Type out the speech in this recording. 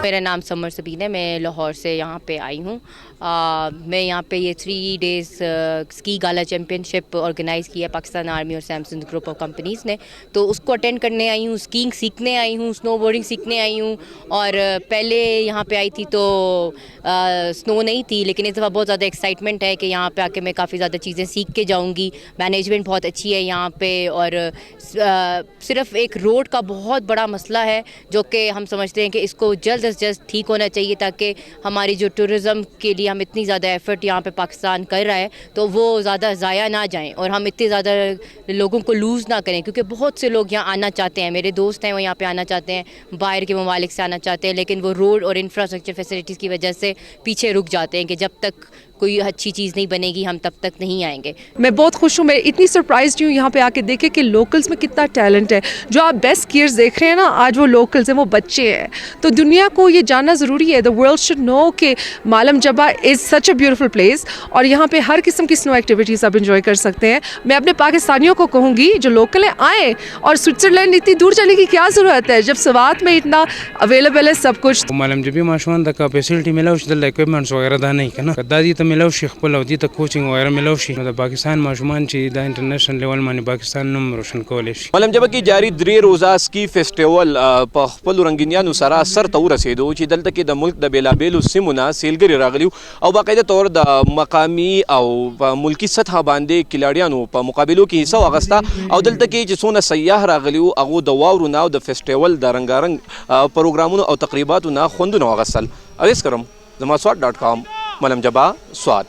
मेरा नाम समर सबीन है, मैं लाहौर से यहाँ पे आई हूँ। मैं यहाँ पे ये 3 डेज़ स्की गाला चैम्पियनशिप ऑर्गेनाइज़ किया पाकिस्तान आर्मी और सैमसंग ग्रुप ऑफ कंपनीज़ ने, तो उसको अटेंड करने आई हूँ। स्कीइंग सीखने आई हूँ, स्नोबोर्डिंग सीखने आई हूँ। और पहले यहाँ पे आई थी तो स्नो नहीं थी, लेकिन इस दफ़ा बहुत ज़्यादा एक्साइटमेंट है कि यहाँ पे आके मैं काफ़ी ज़्यादा चीज़ें सीख के जाऊँगी। मैनेजमेंट बहुत अच्छी है यहाँ पे, और सिर्फ एक रोड का बहुत बड़ा मसला है जो कि हम समझते हैं कि इसको जल्द से जल्द ठीक होना चाहिए, ताकि हमारी जो टूरिज़म के लिए हम इतनी ज़्यादा एफ़र्ट यहाँ पे पाकिस्तान कर रहा है तो वो ज़्यादा ज़ाया ना जाएं और हम इतने ज़्यादा लोगों को लूज़ ना करें, क्योंकि बहुत से लोग यहाँ आना चाहते हैं। मेरे दोस्त हैं वो यहाँ पे आना चाहते हैं, बाहर के ममालिक से आना चाहते हैं, लेकिन वो रोड और इंफ्रास्ट्रक्चर फैसिलिटीज़ की वजह से पीछे रुक जाते हैं कि जब तक कोई अच्छी चीज़ नहीं बनेगी हम तब तक नहीं आएंगे। मैं बहुत खुश हूँ, मैं इतनी सरप्राइज्ड हूँ यहाँ पे आके देखे कि लोकल्स में कितना टैलेंट है। जो आप बेस्ट स्कीयर्स देख रहे हैं ना, आज वो लोकल्स हैं, वो बच्चे हैं। तो दुनिया को ये जानना ज़रूरी है, द वर्ल्ड शुड नो कि मालम जबा is such a beautiful place, और यहाँ पे हर किस्म की स्नो एक्टिविटीज़ आप इंजॉय कर सकते हैं। मैं अपने पाकिस्तानियों को कहूँगी जो लोकल हैं आएँ, और स्विट्ज़रलैंड इतनी दूर जाने की क्या ज़रूरत है जब सवात में इतना अवेलेबल है सब कुछ। मालम जबी माशुमान तक फैसिलिटी मिलाओ दल इक्विपमेंट्स वगैरह दा नहीं कना दादी त मिलाओ खपल ودي ته کوچینګ وغیرہ ملو شي د پاکستان ماشومان چې د انټرنیشنل لیول باندې پاکستان نوم روشن کولی شي. ملم جبه کې جاری 3 روزه اسکی فیسٹول په خپل رنگینیانو سره سر ته ورسېدو چې دلته کې د ملک د بیلابېلو سیمونه سیلګري راغلیو او باقاعده طور د مقامی او ملکی سطح باندې کھلاڑیانو په مقابلو کې حصہ واغستا او دلته کې چې څونه سیاح راغلیو هغه د واورو نه او د فیسټیول د رنگارنګ پروګرامونو او تقریباتو نه خوندونه واغستل. اویس کرم زما swat.com ملم جبه سوات.